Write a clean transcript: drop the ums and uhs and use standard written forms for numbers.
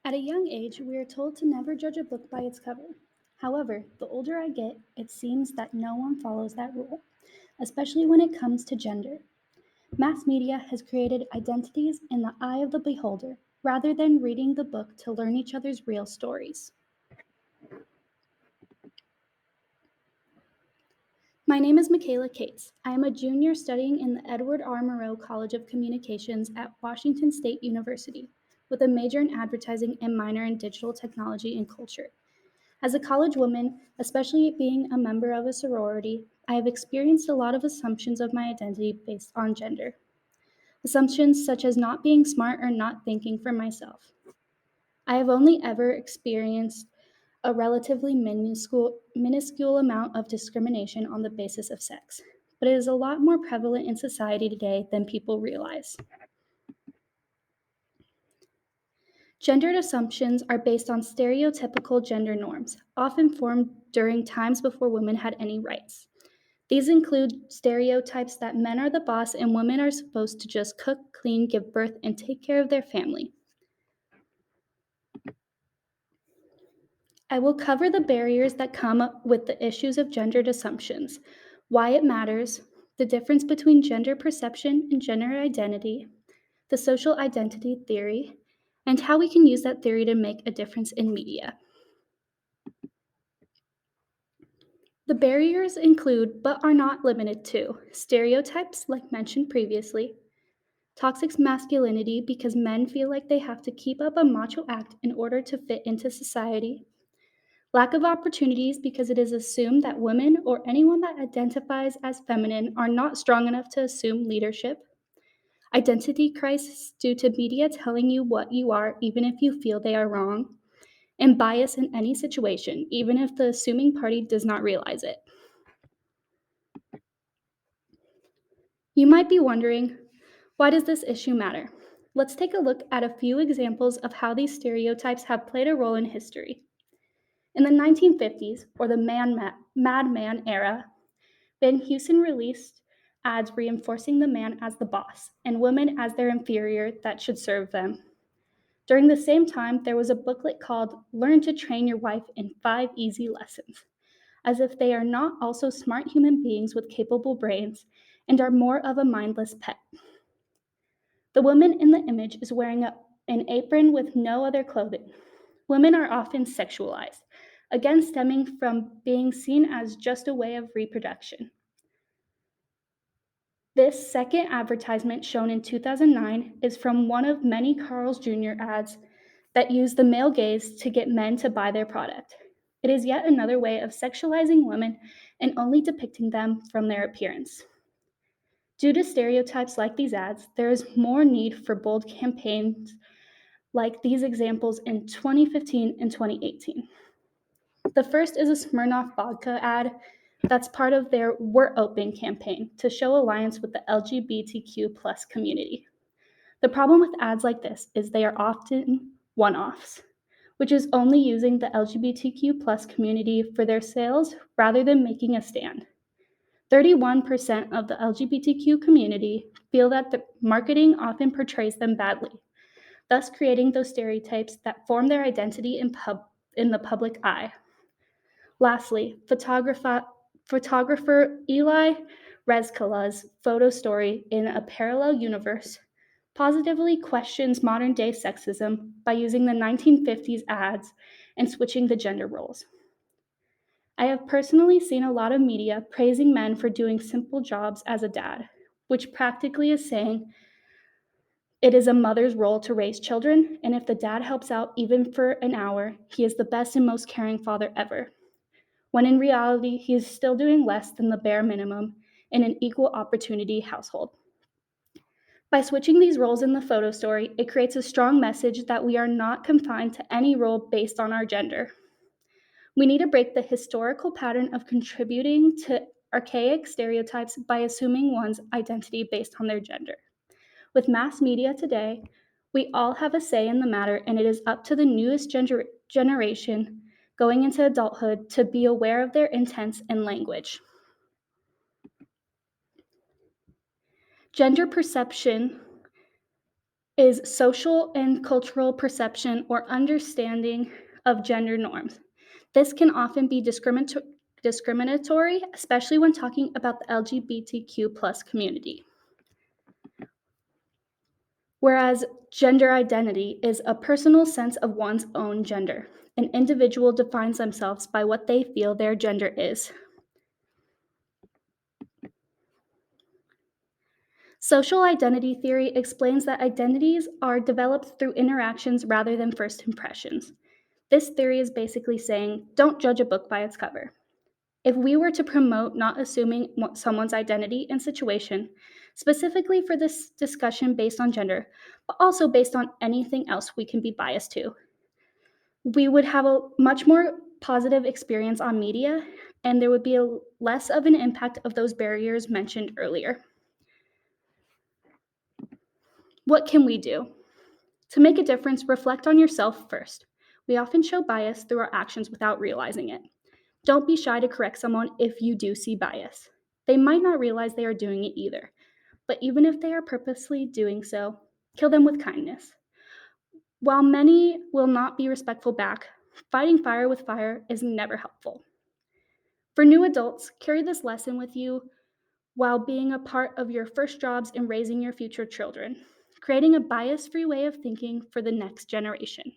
At a young age, we are told to never judge a book by its cover. However, the older I get, it seems that no one follows that rule, especially when it comes to gender. Mass media has created identities in the eye of the beholder, rather than reading the book to learn each other's real stories. My name is Michaela Cates. I am a junior studying in the Edward R. Murrow College of Communications at Washington State University, with a major in advertising and minor in digital technology and culture. As a college woman, especially being a member of a sorority, I have experienced a lot of assumptions of my identity based on gender. Assumptions such as not being smart or not thinking for myself. I have only ever experienced a relatively minuscule amount of discrimination on the basis of sex, but it is a lot more prevalent in society today than people realize. Gendered assumptions are based on stereotypical gender norms, often formed during times before women had any rights. These include stereotypes that men are the boss and women are supposed to just cook, clean, give birth, and take care of their family. I will cover the barriers that come up with the issues of gendered assumptions, why it matters, the difference between gender perception and gender identity, the social identity theory, and how we can use that theory to make a difference in media. The barriers include, but are not limited to, stereotypes, like mentioned previously, toxic masculinity because men feel like they have to keep up a macho act in order to fit into society, lack of opportunities because it is assumed that women or anyone that identifies as feminine are not strong enough to assume leadership, identity crisis due to media telling you what you are even if you feel they are wrong, and bias in any situation, even if the assuming party does not realize it. You might be wondering, why does this issue matter? Let's take a look at a few examples of how these stereotypes have played a role in history. In the 1950s, or the madman era, Van Heusen released ads reinforcing the man as the boss and women as their inferior that should serve them. During the same time, there was a booklet called Learn to Train Your Wife in 5 Easy Lessons, as if they are not also smart human beings with capable brains and are more of a mindless pet. The woman in the image is wearing an apron with no other clothing. Women are often sexualized, again stemming from being seen as just a way of reproduction. This second advertisement, shown in 2009, is from one of many Carl's Jr. ads that use the male gaze to get men to buy their product. It is yet another way of sexualizing women and only depicting them from their appearance. Due to stereotypes like these ads, there is more need for bold campaigns like these examples in 2015 and 2018. The first is a Smirnoff vodka ad that's part of their We're Open campaign to show alliance with the LGBTQ plus community. The problem with ads like this is they are often one-offs, which is only using the LGBTQ plus community for their sales rather than making a stand. 31% of the LGBTQ community feel that the marketing often portrays them badly, thus creating those stereotypes that form their identity in the public eye. Lastly, photographer Eli Rezkala's photo story in a parallel universe positively questions modern day sexism by using the 1950s ads and switching the gender roles. I have personally seen a lot of media praising men for doing simple jobs as a dad, which practically is saying it is a mother's role to raise children, and if the dad helps out even for an hour, he is the best and most caring father ever, when in reality, he is still doing less than the bare minimum in an equal opportunity household. By switching these roles in the photo story, it creates a strong message that we are not confined to any role based on our gender. We need to break the historical pattern of contributing to archaic stereotypes by assuming one's identity based on their gender. With mass media today, we all have a say in the matter, and it is up to the newest generation going into adulthood to be aware of their intents and language. Gender perception is social and cultural perception or understanding of gender norms. This can often be discriminatory, especially when talking about the LGBTQ plus community. Whereas gender identity is a personal sense of one's own gender. An individual defines themselves by what they feel their gender is. Social identity theory explains that identities are developed through interactions rather than first impressions. This theory is basically saying, don't judge a book by its cover. If we were to promote not assuming someone's identity and situation, specifically for this discussion based on gender, but also based on anything else we can be biased to, we would have a much more positive experience on media, and there would be less of an impact of those barriers mentioned earlier. What can we do? To make a difference, reflect on yourself first. We often show bias through our actions without realizing it. Don't be shy to correct someone if you do see bias. They might not realize they are doing it either, but even if they are purposely doing so, kill them with kindness. While many will not be respectful back, fighting fire with fire is never helpful. For new adults, carry this lesson with you while being a part of your first jobs and raising your future children, creating a bias-free way of thinking for the next generation.